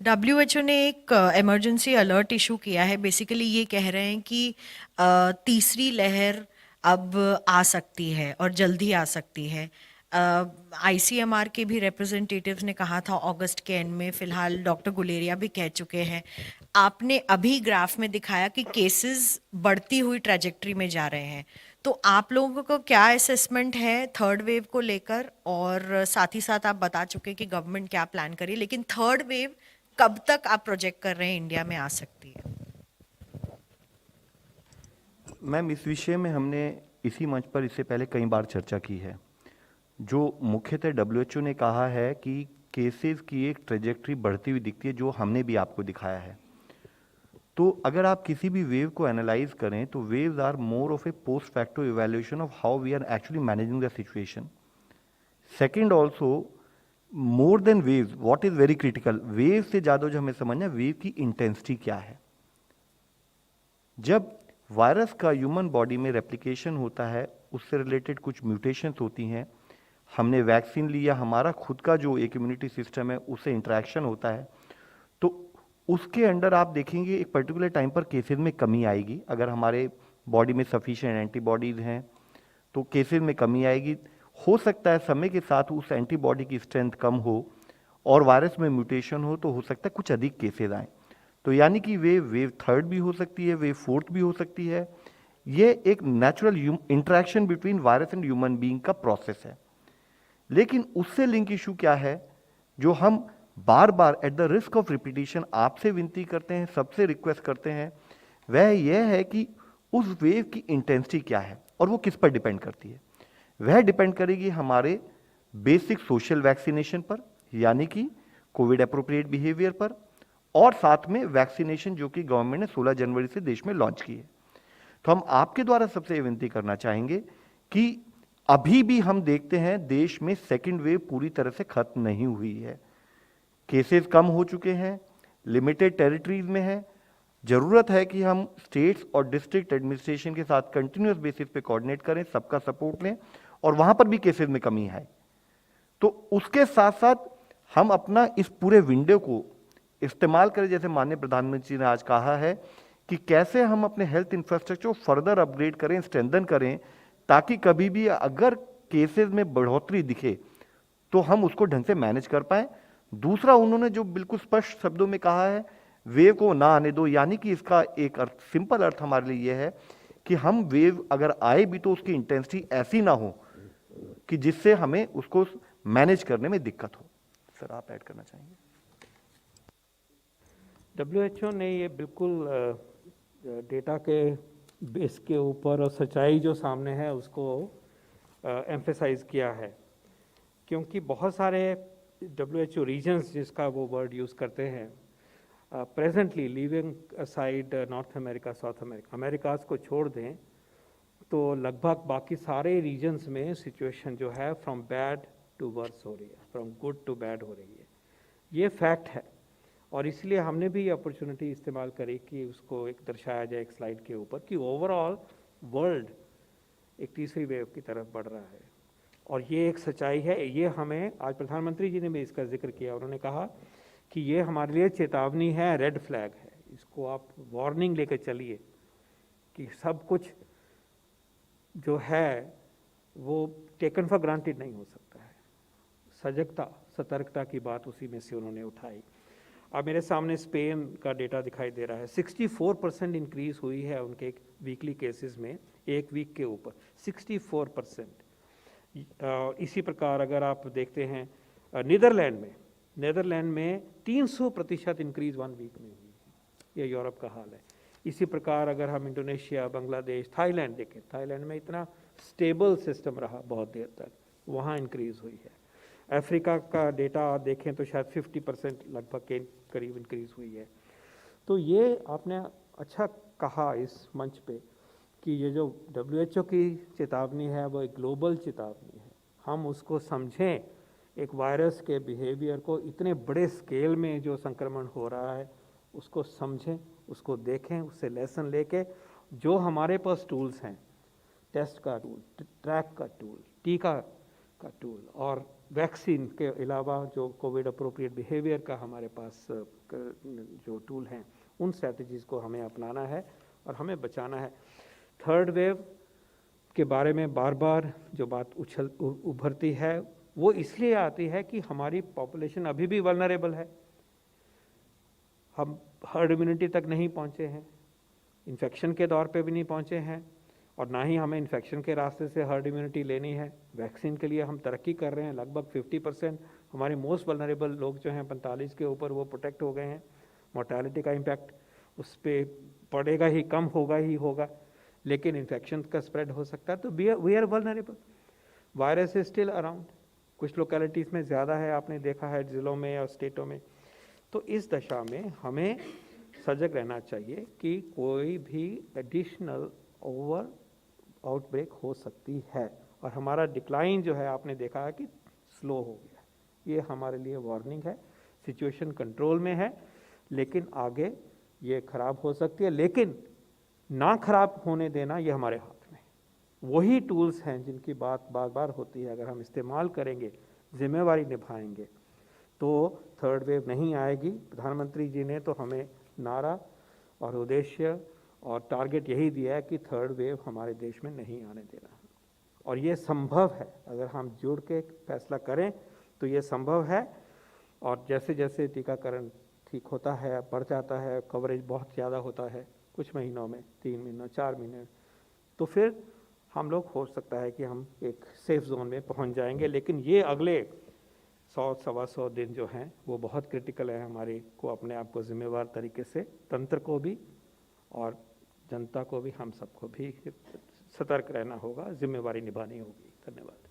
WHO ने एक emergency alert issue किया है। बेसिकली ये कह रहे हैं कि तीसरी लहर अब आ सकती है और जल्दी आ सकती है। आईसीएमआर के भी रिप्रेजेंटेटिव्स ने कहा था अगस्त के एंड में। फिलहाल डॉक्टर गुलेरिया भी कह चुके हैं। आपने अभी ग्राफ में दिखाया कि केसेस बढ़ती हुई ट्रैजेक्टरी में जा रहे हैं। तो आप लोगों को क्या असेसमेंट है थर्ड वेव को लेकर? और साथ ही साथ आप बता चुके कि गवर्नमेंट क्या प्लान करी, लेकिन थर्ड वेव कब तक आप प्रोजेक्ट कर रहे हैं इंडिया में आ सकती है? मैम, इस विषय में हमने इसी मंच पर इससे पहले कई बार चर्चा की है। जो मुख्यतः डब्ल्यूएचओ ने कहा है कि केसेस की एक ट्रेजेक्ट्री बढ़ती हुई दिखती है, जो हमने भी आपको दिखाया है। तो अगर आप किसी भी वेव को एनालाइज करें तो waves are more of a post facto evaluation of how we are actually managing the situation. Second also, more than waves, what is very critical, wave से ज़्यादा जो हमें समझना, वेव की इंटेंसिटी क्या है। जब वायरस का ह्यूमन बॉडी में रेप्लिकेशन होता है, उससे रिलेटेड कुछ म्यूटेशंस होती हैं, हमने वैक्सीन लिया, हमारा खुद का जो एक इम्यूनिटी सिस्टम है उससे इंटरेक्शन होता है, तो उसके अंडर आप देखेंगे एक पर्टिकुलर टाइम पर केसेस में कमी आएगी। अगर हमारे बॉडी में सफिशिएंट एंटीबॉडीज हैं तो केसेस में कमी आएगी। हो सकता है समय के साथ उस एंटीबॉडी की स्ट्रेंथ कम हो और वायरस में म्यूटेशन हो, तो हो सकता है कुछ अधिक केसेस आए। तो यानी कि वेव थर्ड भी हो सकती है, वेव फोर्थ भी हो सकती है। ये एक natural interaction between virus and human being का प्रोसेस है। लेकिन उससे लिंक इशू क्या है, जो हम बार बार at the risk of repetition आपसे विनती करते हैं, सबसे रिक्वेस्ट करते हैं, वह यह है कि उस वेव की इंटेंसिटी क्या है और वो किस पर डिपेंड करती है। वह डिपेंड करेगी हमारे बेसिक सोशल वैक्सीनेशन पर, यानी कि कोविड अप्रोप्रिएट बिहेवियर पर, और साथ में वैक्सीनेशन जो कि गवर्नमेंट ने 16 जनवरी से देश में लॉन्च की है। तो हम आपके द्वारा सबसे विनती करना चाहेंगे कि अभी भी हम देखते हैं देश में सेकेंड वेव पूरी तरह से खत्म नहीं हुई है। केसेस कम हो चुके हैं, लिमिटेड टेरिटरीज में है। जरूरत है कि हम स्टेट्स और डिस्ट्रिक्ट एडमिनिस्ट्रेशन के साथ कंटिन्यूस बेसिस पे कोऑर्डिनेट करें, सबका सपोर्ट लें और वहां पर भी केसेस में कमी है। तो उसके साथ साथ हम अपना इस पूरे विंडो को इस्तेमाल करें, जैसे माननीय प्रधानमंत्री ने आज कहा है कि कैसे हम अपने हेल्थ इंफ्रास्ट्रक्चर को फर्दर अपग्रेड करें, स्ट्रेंथन करें, ताकि कभी भी अगर केसेस में बढ़ोतरी दिखे तो हम उसको ढंग से मैनेज कर पाए। दूसरा, उन्होंने जो बिल्कुल स्पष्ट शब्दों में कहा है, वेव को ना आने दो, यानी कि इसका एक अर्थ, सिंपल अर्थ हमारे लिए यह है कि हम वेव अगर आए भी तो उसकी इंटेंसिटी ऐसी ना हो कि जिससे हमें उसको मैनेज करने में दिक्कत हो। सर, आप ऐड करना चाहेंगे? डब्ल्यूएचओ ने ये बिल्कुल डेटा के बेस के ऊपर और सच्चाई जो सामने है उसको एम्फेसाइज किया है, क्योंकि बहुत सारे डब्ल्यूएचओ रीजन्स, जिसका वो वर्ड यूज़ करते हैं, presently leaving aside North America, South America, Americas को छोड़ दें तो लगभग बाकी सारे रीजन्स में सिचुएशन जो है फ्रॉम बैड टू वर्स हो रही है, फ्रॉम गुड टू बैड हो रही है। ये फैक्ट है और इसलिए हमने भी ये अपॉर्चुनिटी इस्तेमाल करी कि उसको एक दर्शाया जाए एक स्लाइड के ऊपर कि ओवरऑल वर्ल्ड एक तीसरी वेव की तरफ बढ़ रहा है। और ये एक सच्चाई है। ये हमें आज प्रधानमंत्री जी ने भी इसका जिक्र किया। उन्होंने कहा कि ये हमारे लिए चेतावनी है, रेड फ्लैग है, इसको आप वार्निंग लेकर चलिए कि सब कुछ जो है वो टेकन फॉर ग्रांटेड नहीं हो सकता है। सजगता, सतर्कता की बात उसी में से उन्होंने उठाई। अब मेरे सामने स्पेन का डेटा दिखाई दे रहा है, 64% इंक्रीज हुई है उनके वीकली केसेस में, एक वीक के ऊपर 64%। इसी प्रकार अगर आप देखते हैं नीदरलैंड में 300% इंक्रीज 1 वीक में हुई है। ये यूरोप का हाल है। इसी प्रकार अगर हम इंडोनेशिया, बांग्लादेश, थाईलैंड देखें, थाईलैंड में इतना स्टेबल सिस्टम रहा बहुत देर तक, वहाँ इंक्रीज हुई है। अफ्रीका का डेटा देखें तो शायद 50% लगभग के करीब इंक्रीज हुई है। तो ये आपने अच्छा कहा इस मंच पे कि ये जो डब्ल्यूएचओ की चेतावनी है वो एक ग्लोबल चेतावनी है। हम उसको समझें, एक वायरस के बिहेवियर को, इतने बड़े स्केल में जो संक्रमण हो रहा है उसको समझें, उसको देखें, उससे लेसन लेके जो हमारे पास टूल्स हैं, टेस्ट का टूल, ट्रैक का टूल, टीका का टूल और वैक्सीन के अलावा जो कोविड अप्रोप्रिएट बिहेवियर का हमारे पास जो टूल हैं, उन स्ट्रैटेजीज़ को हमें अपनाना है और हमें बचाना है। थर्ड वेव के बारे में बार बार जो बात उभरती है, वो इसलिए आती है कि हमारी पॉपुलेशन अभी भी वल्नरेबल है। हम हर्ड इम्यूनिटी तक नहीं पहुंचे हैं, इन्फेक्शन के दौर पे भी नहीं पहुंचे हैं, और ना ही हमें इन्फेक्शन के रास्ते से हर्ड इम्यूनिटी लेनी है। वैक्सीन के लिए हम तरक्की कर रहे हैं, लगभग 50% हमारे मोस्ट वल्नरेबल लोग जो हैं 45 के ऊपर, वो प्रोटेक्ट हो गए हैं। मोर्टेलिटी का इम्पैक्ट उस पर पड़ेगा ही, कम होगा ही होगा, लेकिन इन्फेक्शन का स्प्रेड हो सकता है। तो we are vulnerable, virus is still around. कुछ लोकेलिटीज़ में ज़्यादा है, आपने देखा है ज़िलों में और स्टेटों में। तो इस दशा में हमें सजग रहना चाहिए कि कोई भी एडिशनल ओवर आउटब्रेक हो सकती है, और हमारा डिक्लाइन जो है आपने देखा है कि स्लो हो गया। ये हमारे लिए वार्निंग है। सिचुएशन कंट्रोल में है, लेकिन आगे ये खराब हो सकती है, लेकिन ना खराब होने देना ये हमारे हाथ में। वही टूल्स हैं जिनकी बात बार बार होती है, अगर हम इस्तेमाल करेंगे, जिम्मेवारी निभाएंगे, तो थर्ड वेव नहीं आएगी। प्रधानमंत्री जी ने तो हमें नारा और उद्देश्य और टारगेट यही दिया है कि थर्ड वेव हमारे देश में नहीं आने देना, और ये संभव है। अगर हम जुड़ के फैसला करें तो ये संभव है। और जैसे जैसे टीकाकरण ठीक होता है, बढ़ जाता है, कवरेज बहुत ज़्यादा होता है, कुछ महीनों में, 3 महीनों 4 महीने, तो फिर हम लोग हो सकता है कि हम एक सेफ जोन में पहुंच जाएंगे। लेकिन ये अगले 100-125 दिन जो हैं वो बहुत क्रिटिकल है हमारे को अपने आप को जिम्मेवार तरीके से, तंत्र को भी और जनता को भी, हम सबको भी सतर्क रहना होगा, जिम्मेवारी निभानी होगी। धन्यवाद।